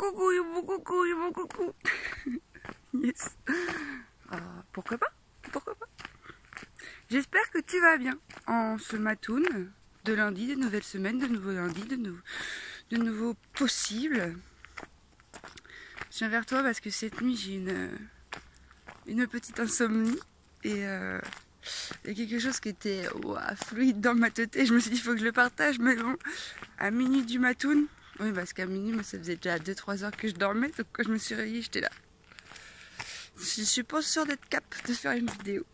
coucou, mon coucou. Yes. Pourquoi pas? Pourquoi pas? J'espère que tu vas bien en ce matoun de lundi, de nouvelle semaine, de nouveaux lundis, de nouveaux possibles. Je viens vers toi parce que cette nuit j'ai une petite insomnie et il y a quelque chose qui était fluide dans ma tête et je me suis dit il faut que je le partage, mais bon, à minuit du matoun, oui parce qu'à minuit moi ça faisait déjà 2-3 heures que je dormais, donc quand je me suis réveillée j'étais là. Je suis pas sûre d'être capable de faire une vidéo.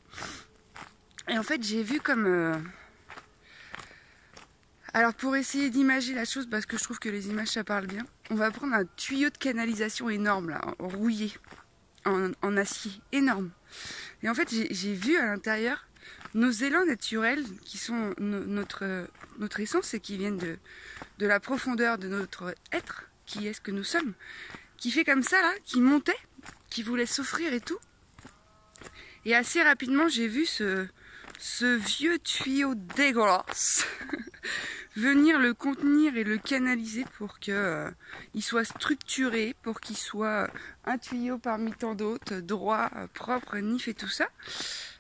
Et en fait j'ai vu comme... Alors pour essayer d'imager la chose, parce que je trouve que les images ça parle bien, on va prendre un tuyau de canalisation énorme là, rouillé, en acier, énorme. Et en fait j'ai vu à l'intérieur nos élans naturels qui sont notre essence et qui viennent de la profondeur de notre être, qui est ce que nous sommes, qui fait comme ça là, qui montait, qui voulait s'offrir et tout. Et assez rapidement j'ai vu ce vieux tuyau dégueulasse venir le contenir et le canaliser pour qu'il soit structuré, pour qu'il soit un tuyau parmi tant d'autres, droit, propre, nif et tout ça.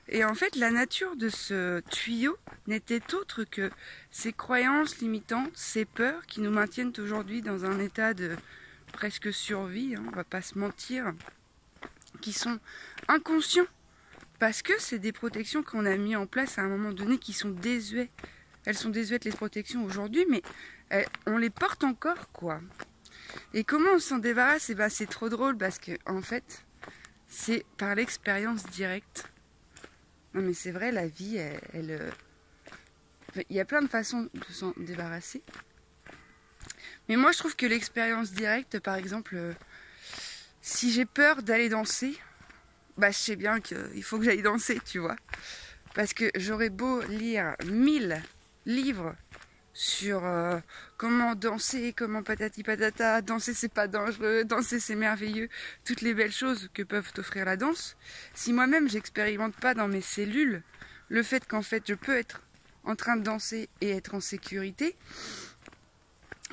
Et en fait, la nature de ce tuyau n'était autre que ces croyances limitantes, ces peurs qui nous maintiennent aujourd'hui dans un état de presque survie, hein, on va pas se mentir, qui sont inconscients. Parce que c'est des protections qu'on a mis en place à un moment donné qui sont désuètes. Elles sont désuètes les protections aujourd'hui, mais on les porte encore, quoi. Et comment on s'en débarrasse? Ben, c'est trop drôle parce que en fait, c'est par l'expérience directe. Non mais c'est vrai, la vie, il y a plein de façons de s'en débarrasser. Mais moi, je trouve que l'expérience directe, par exemple, si j'ai peur d'aller danser, bah je sais bien qu'il faut que j'aille danser, tu vois. Parce que j'aurais beau lire 1000 livres sur comment danser, comment patati patata, danser c'est pas dangereux, danser c'est merveilleux, toutes les belles choses que peuvent t'offrir la danse. Si moi-même j'expérimente pas dans mes cellules le fait qu'en fait je peux être en train de danser et être en sécurité,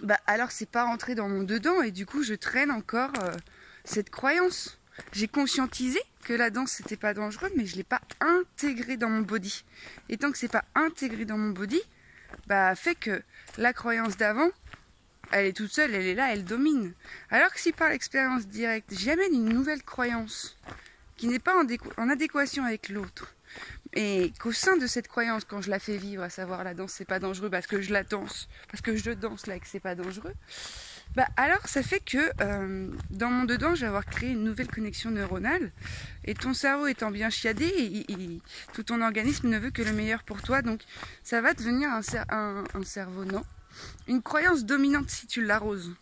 bah alors c'est pas rentré dans mon dedans et du coup je traîne encore cette croyance. J'ai conscientisé que la danse c'était pas dangereux, mais je l'ai pas intégré dans mon body. Et tant que c'est pas intégré dans mon body, bah fait que la croyance d'avant, elle est toute seule, elle est là, elle domine. Alors que si par l'expérience directe, j'amène une nouvelle croyance qui n'est pas en adéquation avec l'autre, et qu'au sein de cette croyance, quand je la fais vivre, à savoir la danse c'est pas dangereux parce que je la danse, parce que je danse là et que c'est pas dangereux, bah alors ça fait que dans mon dedans je vais avoir créé une nouvelle connexion neuronale et ton cerveau étant bien chiadé, tout ton organisme ne veut que le meilleur pour toi, donc ça va devenir un cerveau, non, une croyance dominante si tu l'arroses.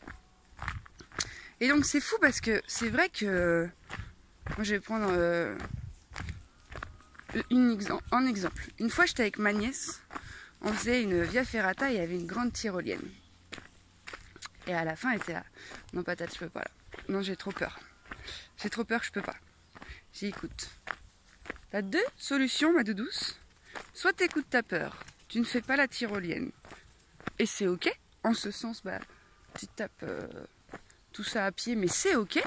Et donc c'est fou parce que c'est vrai que moi je vais prendre un exemple. Une fois j'étais avec ma nièce, on faisait une via ferrata et il y avait une grande tyrolienne. Et à la fin, elle était là. Non, patate, je peux pas là. Non, j'ai trop peur. J'ai trop peur, je peux pas. J'ai dit, écoute, t'as deux solutions, ma doudouce. Soit t'écoutes ta peur, tu ne fais pas la tyrolienne. Et c'est ok. En ce sens, bah, tu tapes tout ça à pied, mais c'est ok.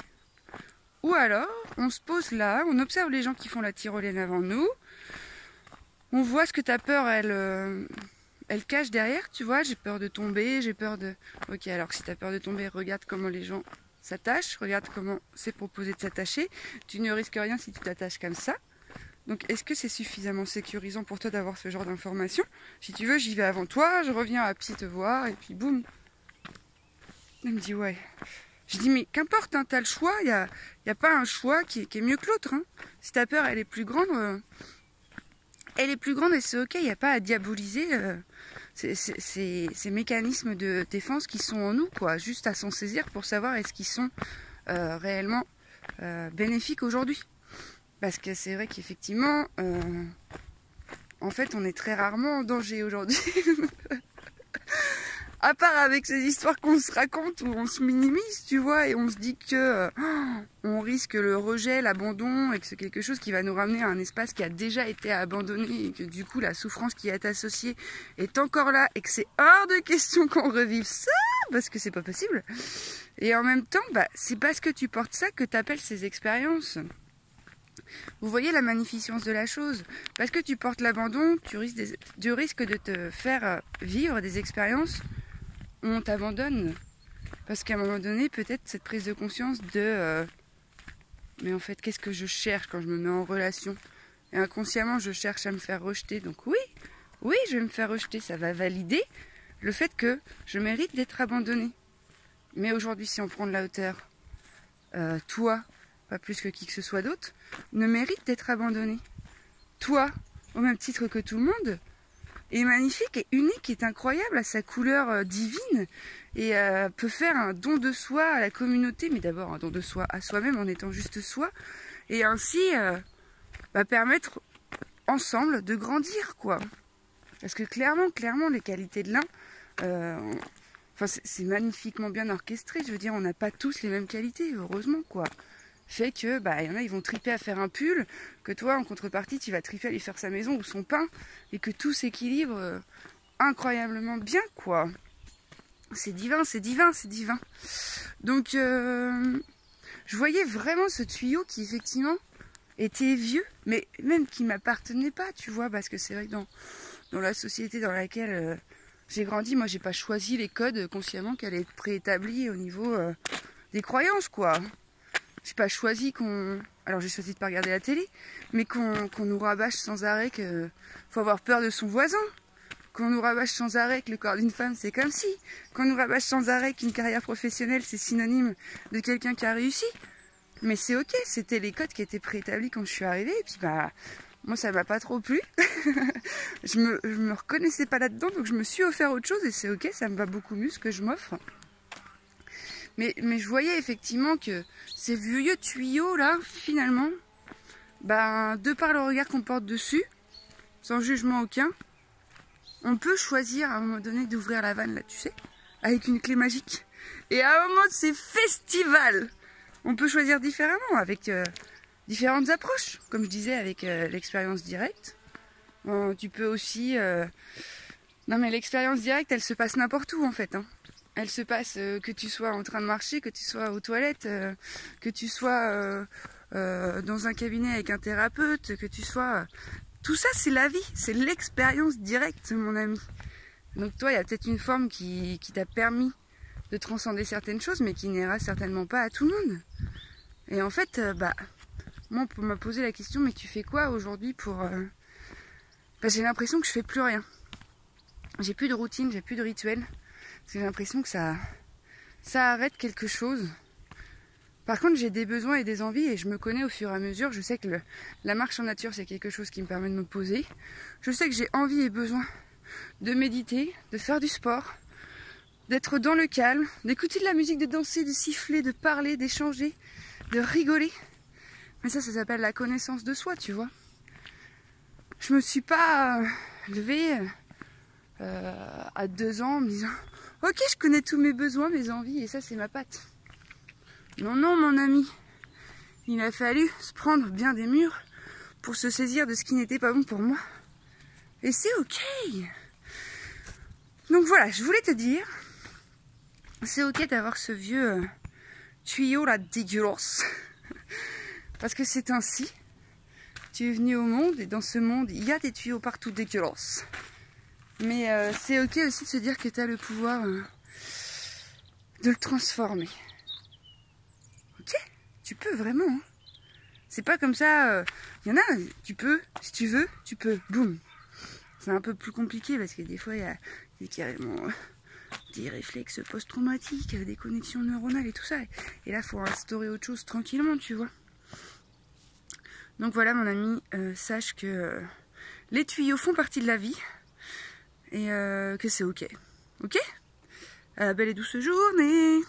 Ou alors, on se pose là, on observe les gens qui font la tyrolienne avant nous. On voit ce que ta peur, elle cache derrière, tu vois, j'ai peur de tomber, j'ai peur de... Ok, alors si tu as peur de tomber, regarde comment les gens s'attachent, regarde comment c'est proposé de s'attacher. Tu ne risques rien si tu t'attaches comme ça. Donc est-ce que c'est suffisamment sécurisant pour toi d'avoir ce genre d'informations? Si tu veux, j'y vais avant toi, je reviens à pied te voir, et puis boum. Elle me dit ouais. Je dis mais qu'importe, hein, t'as le choix, y a pas un choix qui est mieux que l'autre. Hein. Si ta peur, elle est plus grande... Elle est plus grande et c'est ok, il n'y a pas à diaboliser ces mécanismes de défense qui sont en nous, quoi. Juste à s'en saisir pour savoir est-ce qu'ils sont réellement bénéfiques aujourd'hui. Parce que c'est vrai qu'effectivement, en fait, on est très rarement en danger aujourd'hui. À part avec ces histoires qu'on se raconte où on se minimise, tu vois, et on se dit que on risque le rejet, l'abandon, et que c'est quelque chose qui va nous ramener à un espace qui a déjà été abandonné, et que du coup la souffrance qui est associée est encore là, et que c'est hors de question qu'on revive ça, parce que c'est pas possible. Et en même temps, bah, c'est parce que tu portes ça que tu appelles ces expériences. Vous voyez la magnificence de la chose. Parce que tu portes l'abandon, tu risques de te faire vivre des expériences où on t'abandonne. Parce qu'à un moment donné, peut-être cette prise de conscience de mais en fait, qu'est-ce que je cherche quand je me mets en relation? Et inconsciemment, je cherche à me faire rejeter. Donc oui, je vais me faire rejeter. Ça va valider le fait que je mérite d'être abandonnée. Mais aujourd'hui, si on prend de la hauteur, toi, pas plus que qui que ce soit d'autre, ne mérite d'être abandonné. Toi, au même titre que tout le monde, est magnifique et unique, est incroyable à sa couleur divine et peut faire un don de soi à la communauté, mais d'abord un don de soi à soi-même en étant juste soi, et ainsi permettre ensemble de grandir, quoi. Parce que clairement, les qualités de l'un, c'est magnifiquement bien orchestré, je veux dire, on n'a pas tous les mêmes qualités, heureusement, quoi. Fait que, y en a, ils vont triper à faire un pull, que toi, en contrepartie, tu vas triper à lui faire sa maison ou son pain, et que tout s'équilibre incroyablement bien, quoi. C'est divin, c'est divin, c'est divin. Donc, je voyais vraiment ce tuyau qui, effectivement, était vieux, mais même qui m'appartenait pas, tu vois, parce que c'est vrai que dans la société dans laquelle j'ai grandi, moi, j'ai pas choisi les codes consciemment qui allaient être préétablis au niveau des croyances, quoi. J'ai pas choisi qu'on... Alors j'ai choisi de pas regarder la télé, mais qu'on nous rabâche sans arrêt que faut avoir peur de son voisin, qu'on nous rabâche sans arrêt que le corps d'une femme c'est comme si, qu'on nous rabâche sans arrêt qu'une carrière professionnelle c'est synonyme de quelqu'un qui a réussi. Mais c'est ok, c'était les codes qui étaient préétablis quand je suis arrivée, et puis moi ça m'a pas trop plu. je me reconnaissais pas là-dedans, donc je me suis offert autre chose et c'est ok, ça me va beaucoup mieux ce que je m'offre. Mais je voyais effectivement que ces vieux tuyaux là, finalement, de par le regard qu'on porte dessus, sans jugement aucun, on peut choisir à un moment donné d'ouvrir la vanne là, tu sais, avec une clé magique. Et à un moment de ces festivals, on peut choisir différemment, avec différentes approches, comme je disais, avec l'expérience directe. Tu peux aussi... Non mais l'expérience directe, elle se passe n'importe où en fait, hein. Elle se passe que tu sois en train de marcher, que tu sois aux toilettes, que tu sois dans un cabinet avec un thérapeute, que tu sois... Tout ça, c'est la vie, c'est l'expérience directe, mon ami. Donc toi, il y a peut-être une forme qui t'a permis de transcender certaines choses, mais qui n'ira certainement pas à tout le monde. Et en fait, moi, on m'a posé la question, mais tu fais quoi aujourd'hui pour... j'ai l'impression que je fais plus rien. J'ai plus de routine, j'ai plus de rituel. J'ai l'impression que ça arrête quelque chose. Par contre, j'ai des besoins et des envies et je me connais au fur et à mesure. Je sais que la marche en nature, c'est quelque chose qui me permet de me poser. Je sais que j'ai envie et besoin de méditer, de faire du sport, d'être dans le calme, d'écouter de la musique, de danser, de siffler, de parler, d'échanger, de rigoler. Mais ça s'appelle la connaissance de soi, tu vois. Je me suis pas levée à 2 ans en me disant... Ok, je connais tous mes besoins, mes envies, et ça, c'est ma patte. Non, mon ami. Il a fallu se prendre bien des murs pour se saisir de ce qui n'était pas bon pour moi. Et c'est ok. Donc voilà, je voulais te dire, c'est ok d'avoir ce vieux tuyau là dégueulasse. Parce que c'est ainsi. Tu es venu au monde, et dans ce monde, il y a des tuyaux partout dégueulasses. Mais c'est ok aussi de se dire que tu as le pouvoir de le transformer. Ok, tu peux vraiment. Hein. C'est pas comme ça. Il y en a, tu peux, si tu veux, tu peux. Boum. C'est un peu plus compliqué parce que des fois, il y a carrément des réflexes post-traumatiques, des connexions neuronales et tout ça. Et là, il faut instaurer autre chose tranquillement, tu vois. Donc voilà, mon ami, sache que les tuyaux font partie de la vie. Et que c'est ok. Ok? Belle et douce journée!